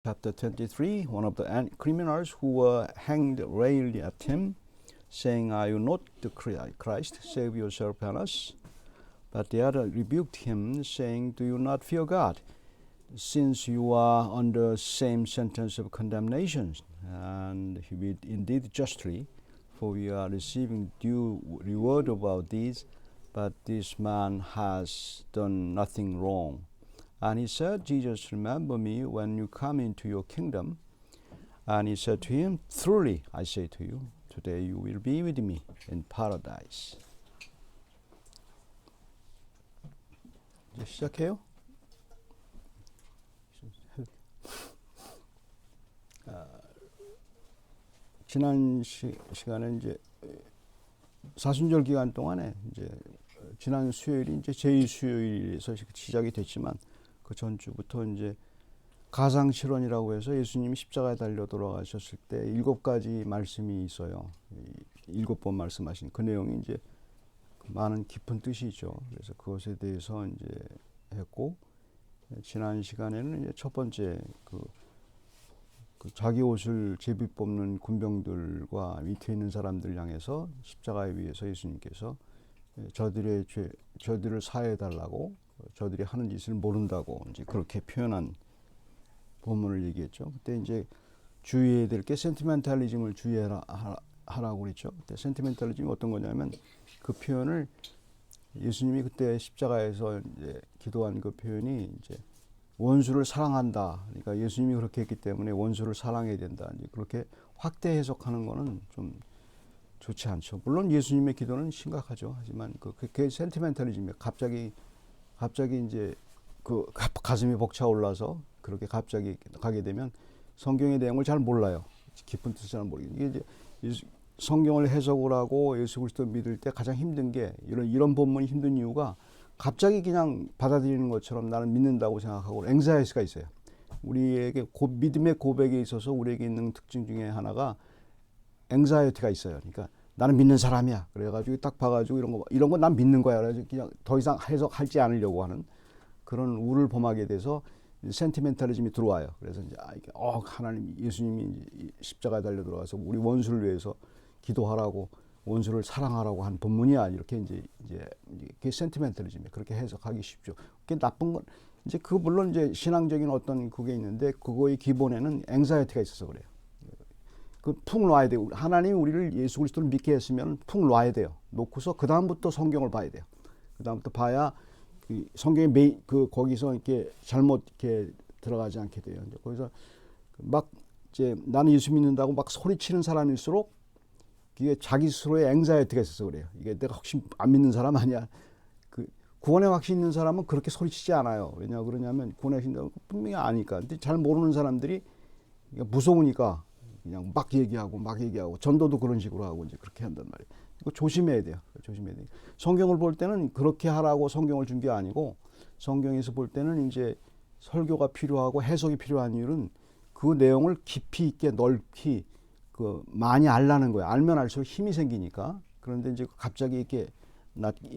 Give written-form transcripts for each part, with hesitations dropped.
Chapter 23, one of the criminals who were hanged railed at him, saying, "Are you not the Christ? Save yourself and us." But the other rebuked him, saying, "Do you not fear God, since you are under the same sentence of condemnation? And he did indeed justly, for we are receiving due reward of our deeds, but this man has done nothing wrong." And he said, "Jesus, remember me when you come into your kingdom." And he said to him, "Truly, I say to you, today you will be with me in paradise." 이제 시작해요. 지난 시간에 이제 사순절 기간 동안에 이제 지난 수요일이 이제 제2수요일에서 시작이 됐지만 그 전주부터 이제 가상 실언이라고 해서 예수님이 십자가에 달려 돌아가셨을 때 7가지 말씀이 있어요. 7번 말씀하신 그 내용이 이제 많은 깊은 뜻이죠. 그래서 그것에 대해서 이제 했고, 지난 시간에는 이제 첫 번째 그 자기 옷을 제비 뽑는 군병들과 밑에 있는 사람들 향해서 십자가에 위해서 예수님께서 저들의 죄, 저들을 사해 달라고, 저들이 하는 짓을 모른다고 이제 그렇게 표현한 본문을 얘기했죠. 그때 이제 주의해야 될 게 센티멘탈리즘을 주의하라고 그랬죠. 그때 센티멘탈리즘이 어떤 거냐면 그 표현을 예수님이 그때 십자가에서 이제 기도한 그 표현이 이제 원수를 사랑한다. 그러니까 예수님이 그렇게 했기 때문에 원수를 사랑해야 된다. 이제 그렇게 확대 해석하는 거는 좀 좋지 않죠. 물론 예수님의 기도는 심각하죠. 하지만 그게 센티멘탈리즘이에요. 갑자기 이제 그 가슴이 벅차올라서 그렇게 갑자기 가게 되면 성경의 내용을 잘 몰라요. 깊은 뜻을 잘 모르겠어요. 이게 이제 성경을 해석을 하고 예수 그리스도 믿을 때 가장 힘든 게 이런 본문이 힘든 이유가 갑자기 그냥 받아들이는 것처럼 나는 믿는다고 생각하고 앵자이스가 있어요. 우리에게 믿음의 고백에 있어서 우리에게 있는 특징 중에 하나가 앵자이티가 있어요. 그러니까 나는 믿는 사람이야. 그래가지고 딱 봐가지고 이런 거 난 믿는 거야. 그래서 그냥 더 이상 해석하지 않으려고 하는 그런 우를 범하게 돼서 센티멘탈리즘이 들어와요. 그래서 이제 하나님 예수님이 십자가에 달려 들어가서 우리 원수를 위해서 기도하라고 원수를 사랑하라고 한 본문이야. 이렇게 이제 그게 센티멘탈리즘이에요. 그렇게 해석하기 쉽죠. 그게 나쁜 건 이제 물론 이제 신앙적인 어떤 그게 있는데 그거의 기본에는 앵자이티가 있어서 그래요. 푹 놔야 돼요. 하나님이 우리를 예수 그리스도를 믿게 했으면 푹 놔야 돼요. 놓고서 그 다음부터 성경을 봐야 돼요. 그 다음부터 봐야 성경의 거기서 이렇게 잘못 이렇게 들어가지 않게 돼요. 이제 거기서 막 이제 나는 예수 믿는다고 막 소리치는 사람일수록 이게 자기 스스로의 앵자이티가 있어서 그래요. 이게 내가 혹시 안 믿는 사람 아니야? 구원의 확신 있는 사람은 그렇게 소리치지 않아요. 왜냐 그러냐면 구원의 확신 분명히 아니까. 근데 잘 모르는 사람들이 무서우니까 그냥 막 얘기하고 전도도 그런 식으로 하고 이제 그렇게 한단 말이에요. 이거 조심해야 돼요. 조심해야 돼요. 성경을 볼 때는 그렇게 하라고 성경을 준 게 아니고 성경에서 볼 때는 이제 설교가 필요하고 해석이 필요한 이유는 그 내용을 깊이 있게 넓히 많이 알라는 거예요. 알면 알수록 힘이 생기니까. 그런데 이제 갑자기 이렇게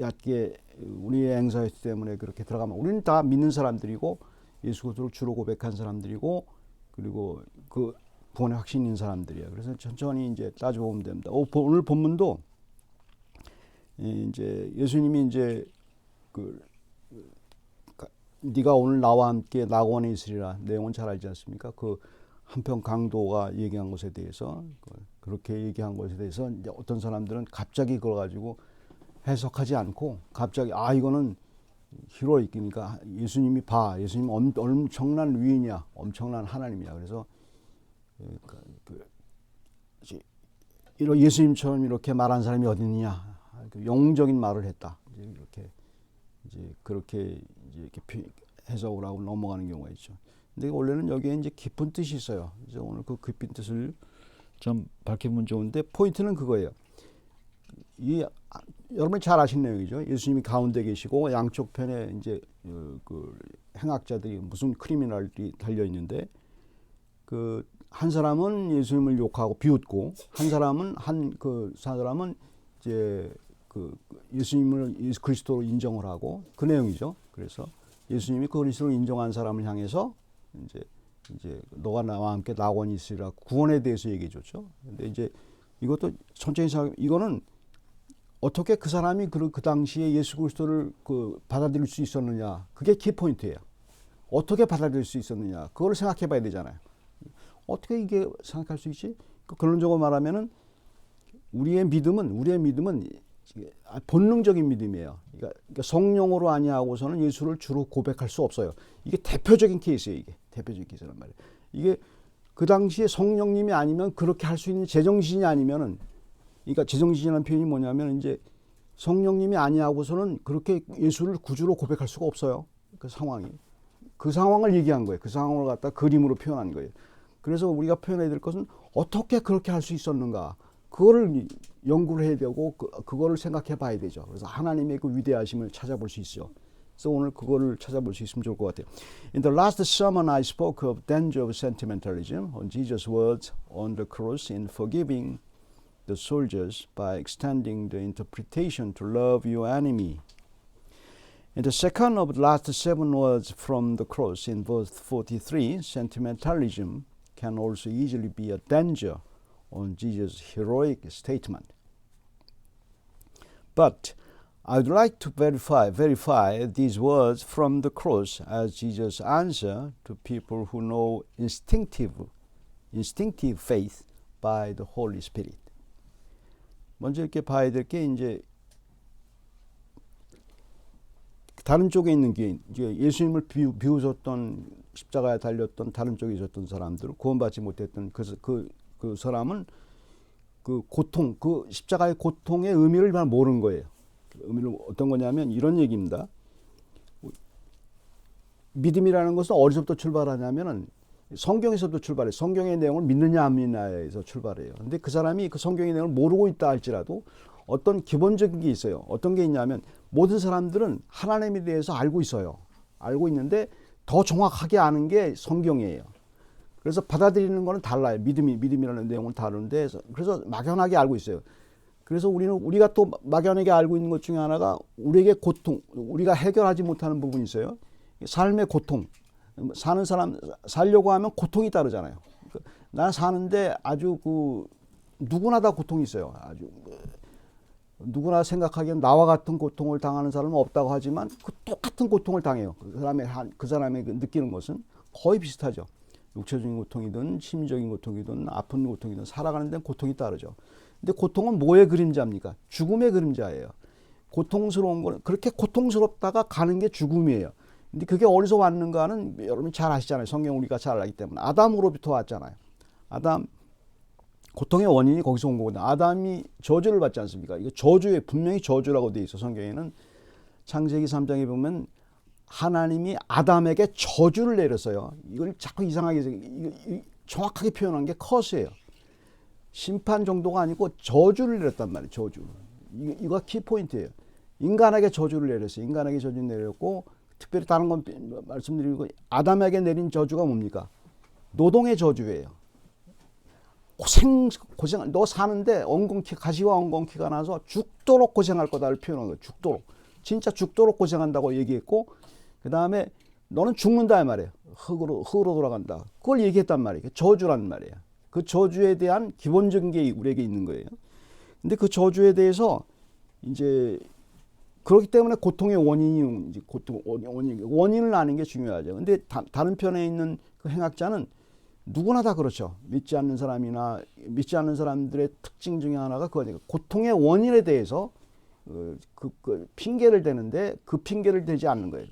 얕게 우리의 앵사이티 때문에 그렇게 들어가면 우리는 다 믿는 사람들이고 예수 그리스도를 주로 고백한 사람들이고 그리고 그 구원의 확신 있는 사람들이에요. 그래서 천천히 이제 따져보면 됩니다. 오늘 본문도 이제 예수님이 이제 네가 오늘 나와 함께 낙원에 있으리라 내용은 잘 알지 않습니까? 그 한편 강도가 얘기한 것에 대해서 그렇게 얘기한 것에 대해서 이제 어떤 사람들은 갑자기 그걸 가지고 해석하지 않고 갑자기 이거는 히로이니까 예수님이 예수님 엄청난 위인이야, 엄청난 하나님이야. 그래서 이런 예수님처럼 이렇게 말한 사람이 어디 있느냐, 영웅적인 말을 했다. 이제 그렇게 해석을 하고 넘어가는 경우가 있죠. 근데 원래는 여기에 이제 깊은 뜻이 있어요. 그래서 오늘 그 깊은 뜻을 좀 밝혀보면 좋은데 포인트는 그거예요. 여러분이 잘 아시는 내용이죠. 예수님이 가운데 계시고 양쪽 편에 이제 그 행악자들이 무슨 크리미널이 달려 있는데 한 사람은 예수님을 욕하고 비웃고 한 사람은 이제 예수님을 예수 그리스도로 인정을 하고 그 내용이죠. 그래서 예수님이 그 그리스도를 인정한 사람을 향해서 이제 이제 너가 나와 함께 낙원이 있으리라 구원에 대해서 얘기해 줬죠. 근데 이제 이것도 천천히 생각 이거는 어떻게 그 사람이 그 당시에 예수 그리스도를 받아들일 수 있었느냐. 그게 키포인트예요. 어떻게 받아들일 수 있었느냐. 그걸 생각해 봐야 되잖아요. 어떻게 이게 생각할 수 있지? 결론적으로 말하면은 우리의 믿음은 본능적인 믿음이에요. 그러니까 성령으로 아니하고서는 예수를 주로 고백할 수 없어요. 이게 대표적인 케이스예요. 이게 대표적인 케이스란 말이에요. 이게 그 당시에 성령님이 아니면 그렇게 할 수 있는 제정신이 아니면은, 그러니까 제정신이라는 표현이 뭐냐면 이제 성령님이 아니하고서는 그렇게 예수를 구주로 고백할 수가 없어요. 그 상황이. 그 상황을 얘기한 거예요. 그 상황을 갖다 그림으로 표현한 거예요. 그래서 우리가 표현해야 될 것은 어떻게 그렇게 할 수 있었는가. 그거를 연구를 해야 되고 그거를 생각해 봐야 되죠. 그래서 하나님의 그 위대하심을 찾아볼 수 있죠. 그래서 오늘 그거를 찾아볼 수 있으면 좋을 것 같아요. In the last sermon I spoke of danger of sentimentalism on Jesus' words on the cross in forgiving the soldiers by extending the interpretation to love your enemy. In the second of the last 7 words from the cross in verse 43, sentimentalism can also easily be a danger on Jesus' heroic statement. But I would like to verify these words from the cross as Jesus' answer to people who know instinctive faith by the Holy Spirit. 먼저 이렇게 봐야 될 게 이제 다른 쪽에 있는 게 이제 예수님을 비웃었던 십자가에 달렸던 다른 쪽에 있었던 사람들, 구원받지 못했던 그 사람은 그 고통, 그 십자가의 고통의 의미를 잘 모르는 거예요. 의미는 어떤 거냐면 이런 얘기입니다. 믿음이라는 것은 어디서부터 출발하냐면은 성경에서부터 출발해요. 성경의 내용을 믿느냐 안 믿느냐에서 출발해요. 근데 그 사람이 그 성경의 내용을 모르고 있다 할지라도 어떤 기본적인 게 있어요. 어떤 게 있냐면 모든 사람들은 하나님에 대해서 알고 있어요. 알고 있는데 더 정확하게 아는 게 성경이에요. 그래서 받아들이는 거는 달라요. 믿음이라는 내용은 다른데 그래서 막연하게 알고 있어요. 그래서 우리가 또 막연하게 알고 있는 것 중에 하나가 우리에게 고통, 우리가 해결하지 못하는 부분이 있어요. 삶의 고통. 살려고 하면 고통이 따르잖아요. 난 사는데 아주 누구나 다 고통이 있어요. 아주 누구나 생각하기엔 나와 같은 고통을 당하는 사람은 없다고 하지만 그 똑같은 고통을 당해요. 그 사람의 느끼는 것은 거의 비슷하죠. 육체적인 고통이든 심리적인 고통이든 아픈 고통이든 살아가는 데는 고통이 따르죠. 근데 고통은 뭐의 그림자입니까? 죽음의 그림자예요. 고통스러운 거는 그렇게 고통스럽다가 가는 게 죽음이에요. 근데 그게 어디서 왔는가는 여러분이 잘 아시잖아요. 성경 우리가 잘 알기 때문에. 아담으로부터 왔잖아요. 아담, 고통의 원인이 거기서 온 거거든요. 아담이 저주를 받지 않습니까? 이거 분명히 저주라고 되어 있어. 성경에는 창세기 3장에 보면 하나님이 아담에게 저주를 내렸어요. 이걸 자꾸 이상하게 정확하게 표현한 게 커스예요. 심판 정도가 아니고 저주를 내렸단 말이에요. 저주. 이거 키포인트예요. 인간에게 저주를 내렸어요. 인간에게 저주를 내렸고 특별히 다른 건 말씀드리고 아담에게 내린 저주가 뭡니까? 노동의 저주예요. 고생, 너 사는데 가시와 엉겅퀴가 나서 죽도록 고생할 거다를 표현한 거예요. 죽도록. 진짜 죽도록 고생한다고 얘기했고, 그 다음에 너는 죽는다 이 말이에요. 흙으로 돌아간다. 그걸 얘기했단 말이에요. 저주란 말이에요. 그 저주에 대한 기본적인 게 우리에게 있는 거예요. 근데 그 저주에 대해서 이제 그렇기 때문에 고통의 원인을 아는 게 중요하죠. 근데 다른 편에 있는 그 행학자는 누구나 다 그렇죠. 믿지 않는 사람들의 특징 중에 하나가 그거니까 고통의 원인에 대해서 핑계를 대는데 그 핑계를 대지 않는 거예요.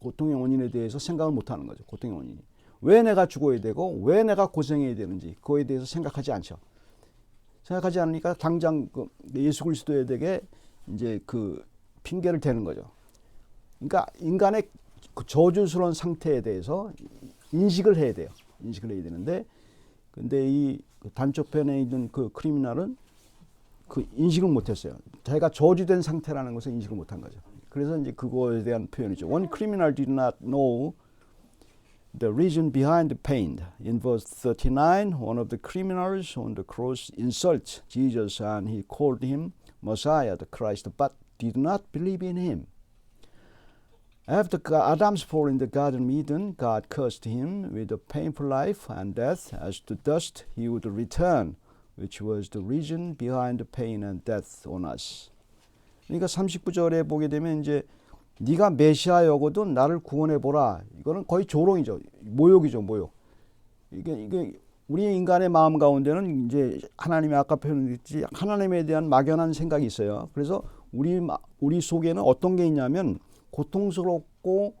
고통의 원인에 대해서 생각을 못 하는 거죠. 고통의 원인이. 왜 내가 죽어야 되고 왜 내가 고생해야 되는지 그거에 대해서 생각하지 않죠. 생각하지 않으니까 당장 예수 그리스도에게 이제 핑계를 대는 거죠. 그러니까 인간의 그 저주스러운 상태에 대해서 인식을 해야 돼요. 인식을 해야 되는데, 근데 이 단쪽편에 있는 그 크리미널은 그 인식을 못했어요. 자기가 저주된 상태라는 것을 인식을 못한 거죠. 그래서 이제 그거에 대한 표현이죠. One criminal did not know the reason behind the pain. In verse 39, one of the criminals on the cross insults Jesus and he called him Messiah, the Christ, but did not believe in him. After Adam's fall in the Garden of Eden, God cursed him with a painful life and death. As to dust, he would return, which was the reason behind the pain and death on us. 그러니까 39절에 보게 되면 이제 네가 메시아여거든 나를 구원해 보라. 이거는 거의 조롱이죠. 모욕이죠, 모욕. 이게 우리 인간의 마음 가운데는 이제 하나님이 아까 표현했듯이 하나님에 대한 막연한 생각이 있어요. 그래서 우리 속에는 어떤 게 있냐면 고통스럽고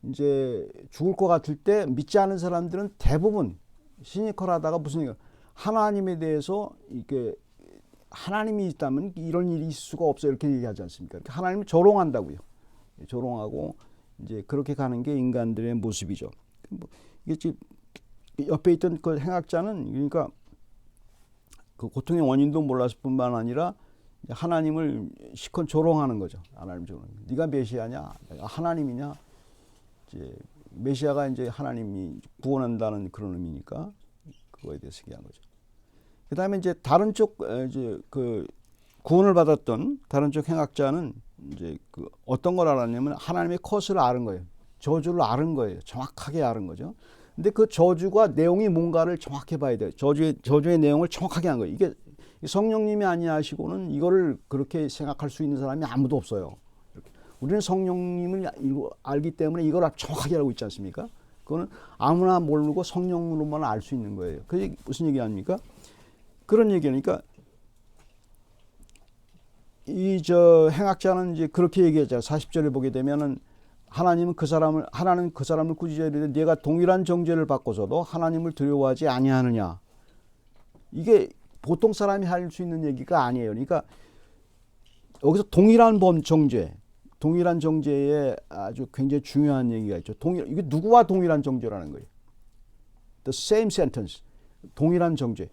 이제 죽을 것 같을 때 믿지 않은 사람들은 대부분 시니컬하다가 무슨 하나님에 대해서 이게 하나님이 있다면 이런 일이 있을 수가 없어요. 이렇게 얘기하지 않습니까? 하나님을 조롱한다고요. 조롱하고 이제 그렇게 가는 게 인간들의 모습이죠. 이게 지금 옆에 있던 그 행악자는 그러니까 그 고통의 원인도 몰랐을 뿐만 아니라 하나님을 시컨 조롱하는 거죠. 하나님 조롱. 네가 메시아냐? 하나님이냐? 이제 메시아가 이제 하나님이 구원한다는 그런 의미니까 그거에 대해서 얘기한 거죠. 그다음에 이제 다른 쪽 이제 그 구원을 받았던 다른 쪽 행악자는 이제 그 어떤 걸 알았냐면 하나님의 컷을 아는 거예요. 저주를 아는 거예요. 정확하게 아는 거죠. 근데 그 저주가 내용이 뭔가를 정확히 봐야 돼요. 저주의 내용을 정확하게 한 거예요. 이게 성령님이 아니하시고는 이거를 그렇게 생각할 수 있는 사람이 아무도 없어요. 우리는 성령님을 알기 때문에 이걸 정확하게 알고 있지 않습니까? 그거는 아무나 모르고 성령으로만 알 수 있는 거예요. 그게 무슨 얘기 아닙니까? 그런 얘기니까 이 저 행악자는 이제 그렇게 얘기하죠. 40절에 보게 되면은 하나님은 그 사람을 꾸짖어 이르되 네가 동일한 정죄를 받고서도 하나님을 두려워하지 아니하느냐. 이게 보통 사람이 할 수 있는 얘기가 아니에요. 그러니까 여기서 동일한 동일한 정죄에 아주 굉장히 중요한 얘기가 있죠. 이게 누구와 동일한 정죄라는 거예요. The same sentence. 동일한 정죄.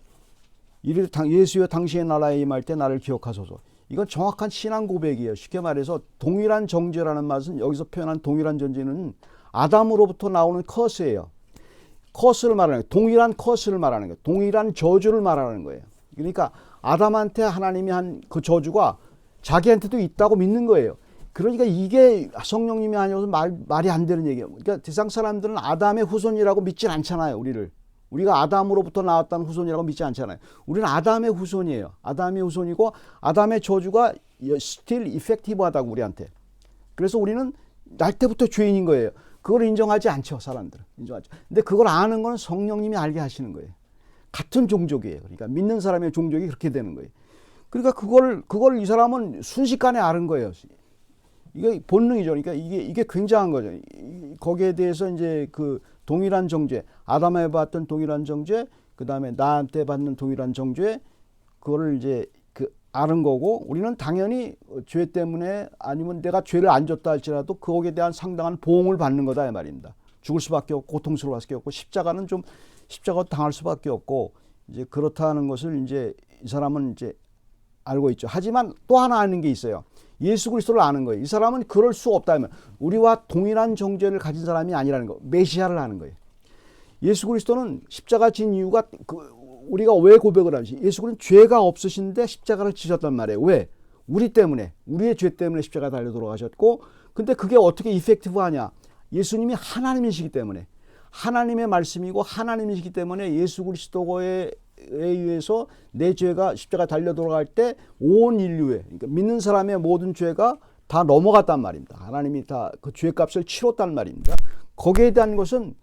예수여 당신의 나라에 임할 때 나를 기억하소서. 이건 정확한 신앙 고백이에요. 쉽게 말해서 동일한 정죄라는 말은 여기서 표현한 동일한 정죄는 아담으로부터 나오는 커스예요. 커스를 말하는 거예요. 동일한 커스를 말하는 거예요. 동일한 저주를 말하는 거예요. 그러니까 아담한테 하나님이 한 그 저주가 자기한테도 있다고 믿는 거예요. 그러니까 이게 성령님이 아니어서 말이 안 되는 얘기예요. 그러니까 세상 사람들은 아담의 후손이라고 믿진 않잖아요. 우리가 아담으로부터 나왔다는 후손이라고 믿지 않잖아요. 우리는 아담의 후손이에요. 아담의 후손이고 아담의 저주가 still effective하다고 우리한테. 그래서 우리는 날 때부터 죄인인 거예요. 그걸 인정하지 않죠. 사람들은. 인정하죠. 근데 그걸 아는 건 성령님이 알게 하시는 거예요. 같은 종족이에요. 그러니까 믿는 사람의 종족이 그렇게 되는 거예요. 그러니까 그걸 이 사람은 순식간에 아는 거예요. 이게 본능이죠. 그러니까 이게 굉장한 거죠. 거기에 대해서 이제 그 동일한 정죄, 아담에 받던 동일한 정죄, 그 다음에 나한테 받는 동일한 정죄, 그거를 이제 그 아는 거고, 우리는 당연히 죄 때문에 아니면 내가 죄를 안 졌다 할지라도 거기에 대한 상당한 보응을 받는 거다 이 말입니다. 죽을 수밖에 없고 고통스러울 수밖에 없고 십자가는 좀 십자가 당할 수밖에 없고 이제 그렇다는 것을 이제 이 사람은 이제 알고 있죠. 하지만 또 하나 아는 게 있어요. 예수 그리스도를 아는 거예요. 이 사람은 그럴 수 없다면 우리와 동일한 정죄를 가진 사람이 아니라는 거. 메시아를 아는 거예요. 예수 그리스도는 십자가 진 이유가 우리가 왜 고백을 하지? 예수 그리스도는 죄가 없으신데 십자가를 지셨단 말이에요. 왜? 우리 때문에, 우리의 죄 때문에 십자가 달려 돌아가셨고, 근데 그게 어떻게 이펙티브하냐? 예수님이 하나님이시기 때문에, 하나님의 말씀이고 하나님이시기 때문에 예수 그리스도에 의해서 내 죄가 십자가 달려 돌아갈 때 온 인류에, 그러니까 믿는 사람의 모든 죄가 다 넘어갔단 말입니다. 하나님이 다 그 죄값을 치렀단 말입니다. 거기에 대한 것은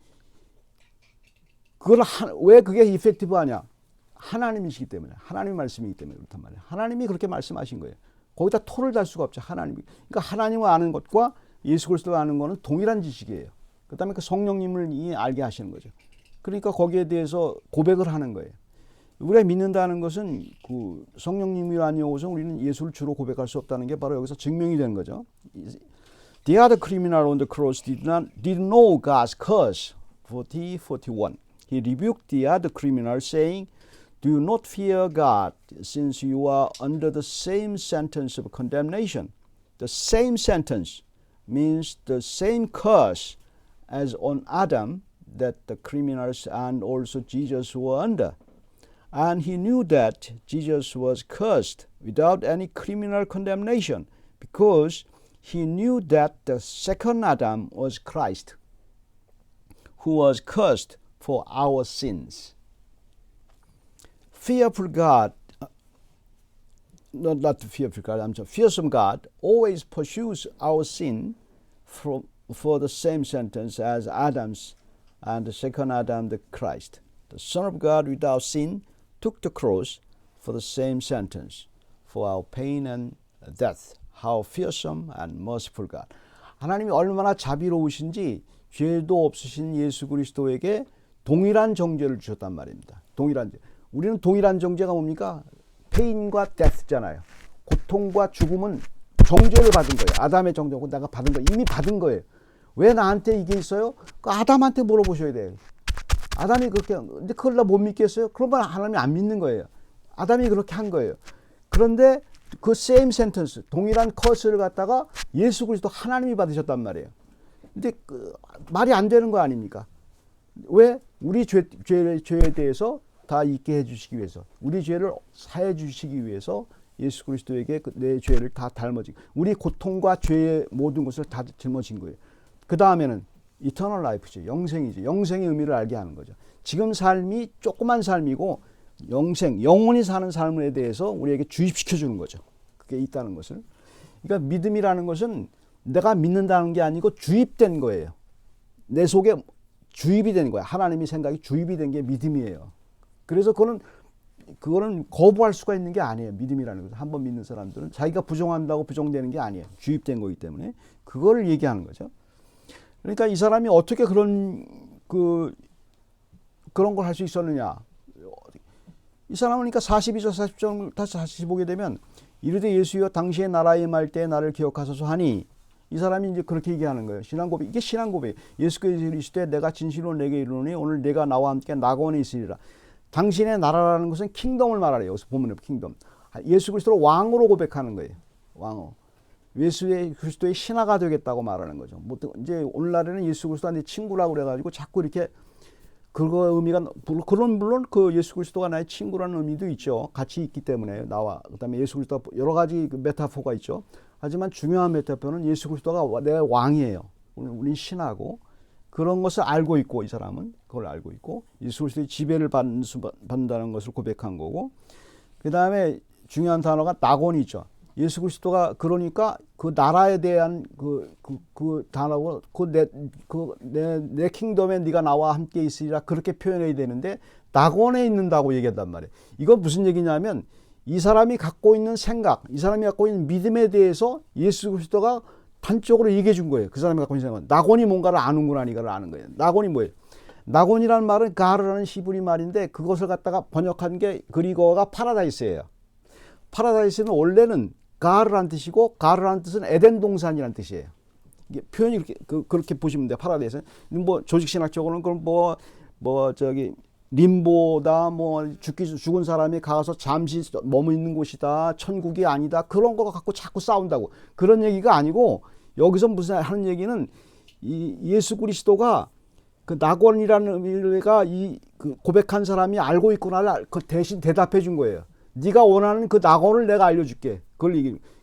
왜 그게 이펙티브하냐? 하나님이시기 때문에, 하나님의 말씀이기 때문에 그렇단 말이에요. 하나님이 그렇게 말씀하신 거예요. 거기다 토를 달 수가 없죠. 하나님이. 그러니까 하나님을 아는 것과 예수 그리스도를 아는 것은 동일한 지식이에요. 그다음에 그 성령님을 알게 하시는 거죠. 그러니까 거기에 대해서 고백을 하는 거예요. 우리가 믿는다는 것은 그 성령님이 아니어서 우리는 예수를 주로 고백할 수 없다는 게 바로 여기서 증명이 되는 거죠. The other criminal on the cross didn't know God's curse. 41. He rebuked the other criminal, saying, "Do you not fear God, since you are under the same sentence of condemnation?" The same sentence means the same curse as on Adam that the criminals and also Jesus were under. And he knew that Jesus was cursed without any criminal condemnation because he knew that the second Adam was Christ, who was cursed for our sins. Fearful God, not fearful God, I'm sorry, fearsome God always pursues our sin for the same sentence as Adam's and the second Adam, the Christ. The Son of God without sin took the cross for the same sentence, for our pain and death. How fearsome and merciful God. 하나님이 얼마나 자비로우신지 죄도 없으신 예수 그리스도에게 동일한 정죄를 주셨단 말입니다. 우리는 동일한 정죄가 뭡니까? pain과 death잖아요. 고통과 죽음은 정죄를 받은 거예요. 아담의 정죄고 내가 받은 거예요. 이미 받은 거예요. 왜 나한테 이게 있어요? 그 아담한테 물어보셔야 돼요. 아담이 그렇게, 근데 그걸 나 못 믿겠어요? 그러면 하나님이 안 믿는 거예요. 아담이 그렇게 한 거예요. 그런데 그 same sentence, 동일한 커스를 갖다가 예수 그리스도 하나님이 받으셨단 말이에요. 근데 말이 안 되는 거 아닙니까? 왜? 우리 죄에 대해서 다 잊게 해주시기 위해서, 우리 죄를 사해 주시기 위해서 예수 그리스도에게 내 죄를 다 짊어진, 우리 고통과 죄의 모든 것을 다 짊어진 거예요. 그 다음에는 eternal life죠. 영생이죠. 영생의 의미를 알게 하는 거죠. 지금 삶이 조그만 삶이고 영생, 영원히 사는 삶에 대해서 우리에게 주입시켜 주는 거죠. 그게 있다는 것을. 그러니까 믿음이라는 것은 내가 믿는다는 게 아니고 주입된 거예요. 내 속에 주입이 된 거야. 하나님의 생각이 주입이 된 게 믿음이에요. 그래서 그거는 거부할 수가 있는 게 아니에요. 믿음이라는 것은. 한번 믿는 사람들은 자기가 부정한다고 부정되는 게 아니에요. 주입된 거기 때문에. 그걸 얘기하는 거죠. 그러니까 이 사람이 어떻게 그런 걸 할 수 있었느냐. 이 사람은 그러니까 42절 40절 다시 보게 되면 이르되 예수여 당시의 나라에 임할 때 나를 기억하소서 하니, 이 사람이 이제 그렇게 얘기하는 거예요. 신앙 고백. 이게 신앙 고백. 예수께서 이르시되 내가 진실로 내게 이르노니 오늘 내가 나와 함께 낙원에 있으리라. 당신의 나라라는 것은 킹덤을 말하래요. 여기서 보면 킹덤. 예수 그리스도를 왕으로 고백하는 거예요. 왕으로. 예수 그리스도의 신하가 되겠다고 말하는 거죠. 뭐 이제 오늘날에는 예수 그리스도가 내 친구라고 그래가지고 자꾸 이렇게 그거 의미가, 물론 그 예수 그리스도가 나의 친구라는 의미도 있죠. 같이 있기 때문에 나와. 그다음에 예수 그리스도가 여러 가지 그 메타포가 있죠. 하지만 중요한 메타포는 예수 그리스도가 내 왕이에요. 우린 신하고, 그런 것을 알고 있고, 이 사람은 그걸 알고 있고 예수 그리스도의 지배를 받는다는 것을 고백한 거고, 그 다음에 중요한 단어가 낙원이 있죠. 예수 그리스도가 그러니까 그 나라에 대한 그 단어고 내 킹덤에 네가 나와 함께 있으리라 그렇게 표현해야 되는데 낙원에 있는다고 얘기한단 말이에요. 이건 무슨 얘기냐면 이 사람이 갖고 있는 생각, 이 사람이 갖고 있는 믿음에 대해서 예수 그리스도가 단적으로 얘기해 준 거예요. 그 사람이 갖고 있는 생각. 낙원이 뭔가를 아는구나, 이거를 아는 거예요. 낙원이 뭐예요? 낙원이라는 말은 가르라는 히브리 말인데 그것을 갖다가 번역한 게 그리거가 파라다이스예요. 파라다이스는 원래는 가르라는 뜻이고, 가르라는 뜻은 에덴 동산이라는 뜻이에요. 이게 표현이 그렇게 보시면 돼요. 파라다이스는 뭐 조직신학적으로는 그럼 저기 림보다, 뭐 죽은 사람이 가서 잠시 머무 있는 곳이다, 천국이 아니다, 그런 거 갖고 자꾸 싸운다고, 그런 얘기가 아니고, 여기서 무슨 하는 얘기는 이 예수 그리스도가 그 낙원이라는 의미가 그 고백한 사람이 알고 있구나를 그 대신 대답해 준 거예요. 네가 원하는 그 낙원을 내가 알려줄게.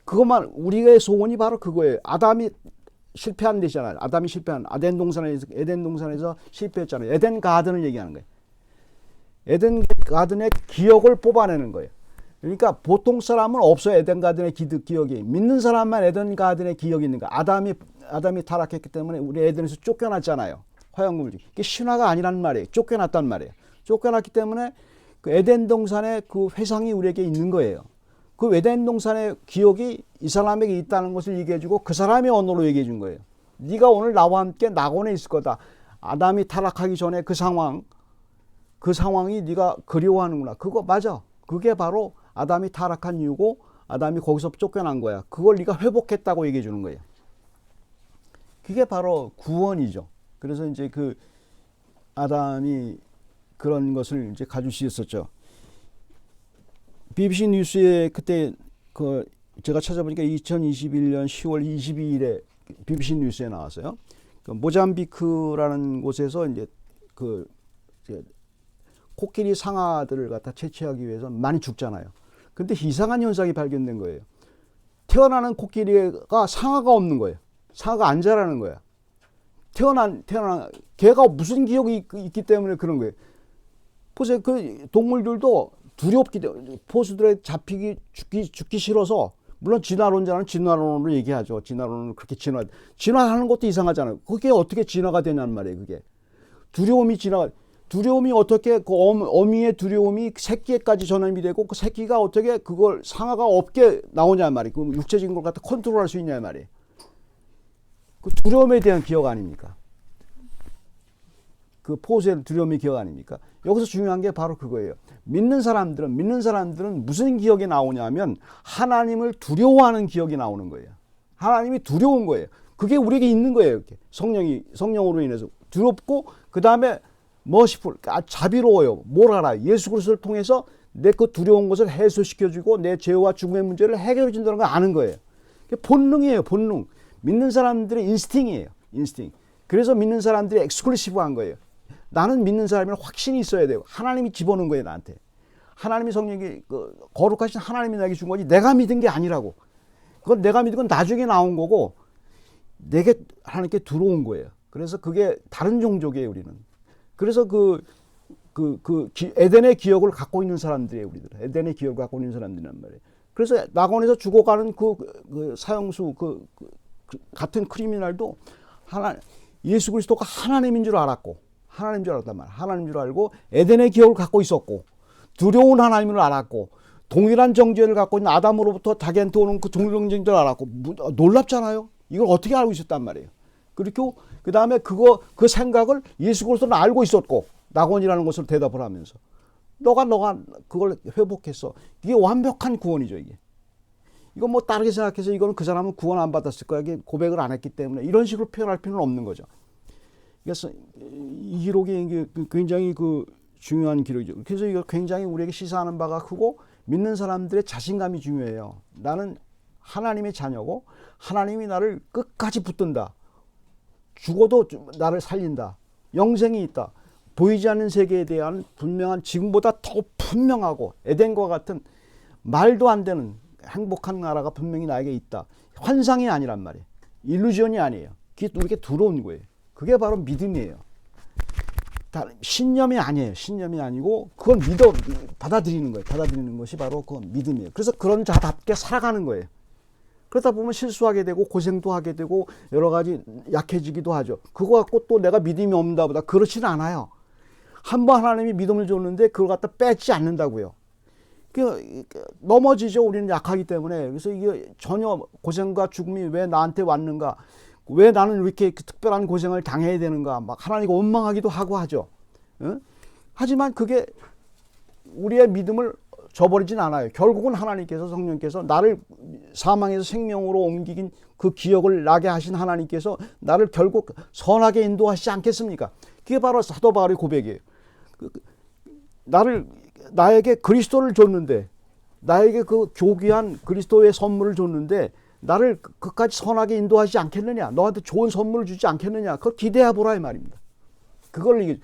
그것만, 우리의 소원이 바로 그거예요. 아담이 실패한 데잖아요. 아담이 실패한 에덴 동산에서 실패했잖아요. 에덴 가든을 얘기하는 거예요. 에덴 가든의 기억을 뽑아내는 거예요. 그러니까 보통 사람은 없어요. 에덴 가든의 기억이. 믿는 사람만 에덴 가든의 기억이 있는 거예요. 아담이 타락했기 때문에 우리 에덴에서 쫓겨났잖아요. 화영금을. 이게 신화가 아니란 말이에요. 쫓겨났단 말이에요. 쫓겨났기 때문에 그 에덴 동산의 그 회상이 우리에게 있는 거예요. 그 에덴 동산의 기억이 이 사람에게 있다는 것을 얘기해주고 그 사람의 언어로 얘기해 준 거예요. 네가 오늘 나와 함께 낙원에 있을 거다. 아담이 타락하기 전에 그 상황이 네가 그리워하는구나. 그거 맞아. 그게 바로 아담이 타락한 이유고 아담이 거기서 쫓겨난 거야. 그걸 네가 회복했다고 얘기해 주는 거예요. 그게 바로 구원이죠. 그래서 이제 그 아담이 그런 것을 이제 가질 수 있었죠. BBC 뉴스에 그때 제가 찾아보니까 2021년 10월 22일에 BBC 뉴스에 나왔어요. 그 모잠비크라는 곳에서 이제 코끼리 상아들을 갖다 채취하기 위해서 많이 죽잖아요. 근데 이상한 현상이 발견된 거예요. 태어나는 코끼리가 상아가 없는 거예요. 상아가 안 자라는 거야. 태어난 걔가 무슨 기억이 있기 때문에 그런 거예요. 보세요. 그 동물들도 두렵기 때문에 포수들에 잡히기 죽기 싫어서, 물론 진화론자는 진화론으로 얘기하죠. 진화론은 그렇게 진화하는 것도 이상하잖아요. 그게 어떻게 진화가 되냐는 말이에요. 그게 두려움이 어떻게 그 어미의 두려움이 새끼에까지 전염이 되고 그 새끼가 어떻게 그걸 상아가 없게 나오냐 말이에요. 그 육체적인 걸 갖다 컨트롤할 수 있냐 말이에요. 그 두려움에 대한 기억 아닙니까? 그 포수의 두려움의 기억 아닙니까? 여기서 중요한 게 바로 그거예요. 믿는 사람들은 무슨 기억이 나오냐면 하나님을 두려워하는 기억이 나오는 거예요. 하나님이 두려운 거예요. 그게 우리에게 있는 거예요. 이렇게 성령으로 인해서 두렵고, 그 다음에 merciful, 자비로워요. 뭘 알아요? 예수 그리스도를 통해서 내 그 두려운 것을 해소시켜주고 내 죄와 죽음의 문제를 해결해 준다는 걸 아는 거예요. 본능이에요. 본능. 믿는 사람들의 인스팅이에요. 인스팅. 그래서 믿는 사람들이 엑스클루시브한 거예요. 나는 믿는 사람이라 확신이 있어야 돼요. 하나님이 집어넣은 거예요, 나한테. 하나님이 성령이 거룩하신 하나님이 나에게 준 거지 내가 믿은 게 아니라고. 그건 내가 믿은 건 나중에 나온 거고 내게 하나님께 들어온 거예요. 그래서 그게 다른 종족이에요, 우리는. 그래서 에덴의 기억을 갖고 있는 사람들이에요, 우리들. 에덴의 기억을 갖고 있는 사람들이란 말이에요. 그래서 낙원에서 죽어가는 그 사형수, 같은 크리미널도 예수 그리스도가 하나님인 줄 알았고, 하나님인 줄 알았단 말이야. 하나님인 줄 알고 에덴의 기억을 갖고 있었고, 두려운 하나님을 알았고, 동일한 정죄를 갖고 있는 아담으로부터 닭한테 오는 그 동일한 정죄를 알았고, 놀랍잖아요. 이걸 어떻게 알고 있었단 말이에요. 그리고 그 다음에 그 생각을 예수 그리스도는 알고 있었고, 낙원이라는 것을 대답을 하면서 너가 그걸 회복했어. 이게 완벽한 구원이죠. 이거 뭐 다르게 생각해서 이거는 그 사람은 구원 안 받았을 거야. 이게 고백을 안 했기 때문에 이런 식으로 표현할 필요는 없는 거죠. 그래서 이 기록이 굉장히 중요한 기록이죠. 그래서 이거 굉장히 우리에게 시사하는 바가 크고, 믿는 사람들의 자신감이 중요해요. 나는 하나님의 자녀고 하나님이 나를 끝까지 붙든다. 죽어도 나를 살린다. 영생이 있다. 보이지 않는 세계에 대한 분명한, 지금보다 더 분명하고 에덴과 같은 말도 안 되는 행복한 나라가 분명히 나에게 있다. 환상이 아니란 말이에요. 일루전이 아니에요. 그게 우리에게 들어온 거예요. 그게 바로 믿음이에요. 신념이 아니에요. 신념이 아니고 그건 받아들이는 거예요. 받아들이는 것이 바로 그 믿음이에요. 그래서 그런 자답게 살아가는 거예요. 그러다 보면 실수하게 되고 고생도 하게 되고 여러 가지 약해지기도 하죠. 그거 갖고 또 내가 믿음이 없는다 보다 그렇지는 않아요. 한번 하나님이 믿음을 줬는데 그걸 갖다 뺏지 않는다고요. 넘어지죠. 우리는 약하기 때문에. 그래서 이게 전혀 고생과 죽음이 왜 나한테 왔는가, 왜 나는 이렇게 특별한 고생을 당해야 되는가, 막 하나님과 원망하기도 하고 하죠. 응? 하지만 그게 우리의 믿음을 저버리진 않아요. 결국은 하나님께서, 성령께서 나를 사망에서 생명으로 옮기긴 그 기억을 나게 하신 하나님께서 나를 결국 선하게 인도하시지 않겠습니까? 그게 바로 사도 바울의 고백이에요. 나에게 그리스도를 줬는데, 나에게 그 교귀한 그리스도의 선물을 줬는데 나를 끝까지 선하게 인도하지 않겠느냐, 너한테 좋은 선물을 주지 않겠느냐, 그걸 기대해 보라 이 말입니다. 그걸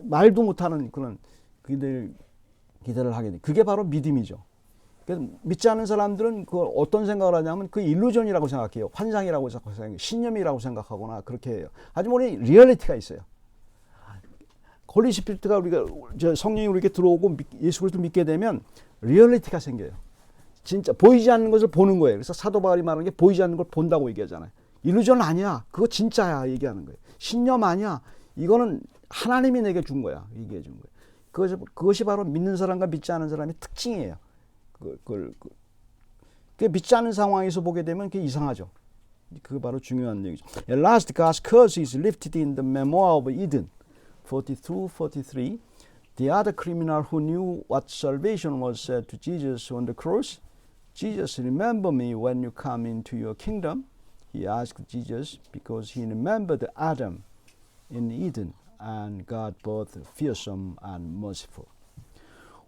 말도 못하는 그런 기대를 하게 돼. 그게 바로 믿음이죠. 그래서 믿지 않는 사람들은 그걸 어떤 생각을 하냐면 그 일루전이라고 생각해요. 환상이라고 생각해요. 신념이라고 생각하거나 그렇게 해요. 하지만 우리 리얼리티가 있어요. 홀리 스피리트가 성령이 우리에게 들어오고 예수 그리스도 믿게 되면 리얼리티가 생겨요. 진짜 보이지 않는 것을 보는 거예요. 그래서 사도 바울이 말하는 게 보이지 않는 걸 본다고 얘기하잖아요. 일루전 아니야. 그거 진짜야. 얘기하는 거예요. 신념 아니야. 이거는 하나님이 내게 준 거야. 얘기해 준 거예요. 그것이 바로 믿는 사람과 믿지 않는 사람의 특징이에요. 믿지 않는 상황에서 보게 되면 그게 이상하죠. 그게 바로 중요한 얘기죠. At last God's curse is lifted in the memoir of Eden. 42, 43. The other criminal who knew what salvation was said to Jesus on the cross, Jesus, remember me when you come into your kingdom. He asked Jesus because he remembered Adam in Eden and God both fearsome and merciful.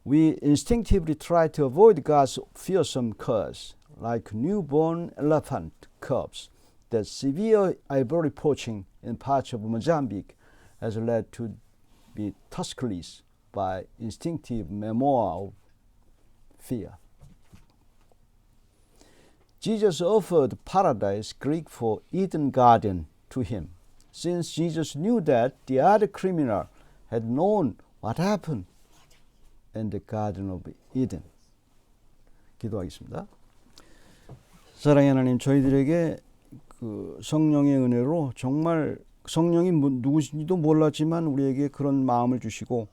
We instinctively try to avoid God's fearsome curse, like newborn elephant cubs. That severe ivory poaching in parts of Mozambique has led to be tusked by instinctive memoir of fear. Jesus offered paradise, Greek for Eden Garden, to him. Since Jesus knew that the other criminal had known what happened in the Garden of Eden. 기도하겠습니다. 사랑의 하나님, 저희들에게 그 성령의 은혜로 정말 성령이 누구신지도 몰랐지만 우리에게 그런 마음을 주시고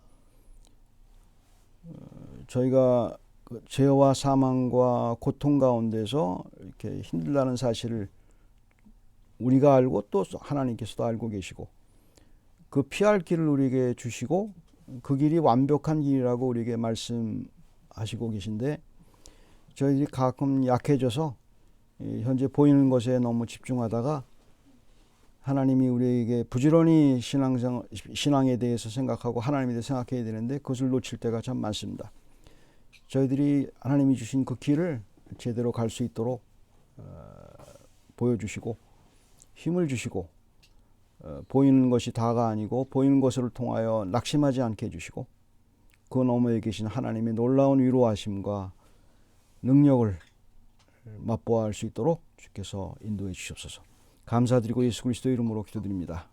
저희가 그 죄와 사망과 고통 가운데서 이렇게 힘들다는 사실을 우리가 알고 또 하나님께서도 알고 계시고 그 피할 길을 우리에게 주시고 그 길이 완벽한 길이라고 우리에게 말씀하시고 계신데 저희들이 가끔 약해져서 현재 보이는 것에 너무 집중하다가 하나님이 우리에게 부지런히 신앙에 대해서 생각하고 하나님에 대해서 생각해야 되는데 그것을 놓칠 때가 참 많습니다. 저희들이 하나님이 주신 그 길을 제대로 갈 수 있도록 보여주시고 힘을 주시고 보이는 것이 다가 아니고 보이는 것을 통하여 낙심하지 않게 해주시고 그 너머에 계신 하나님의 놀라운 위로하심과 능력을 맛보아 할 수 있도록 주께서 인도해 주시옵소서. 감사드리고 예수 그리스도 이름으로 기도드립니다.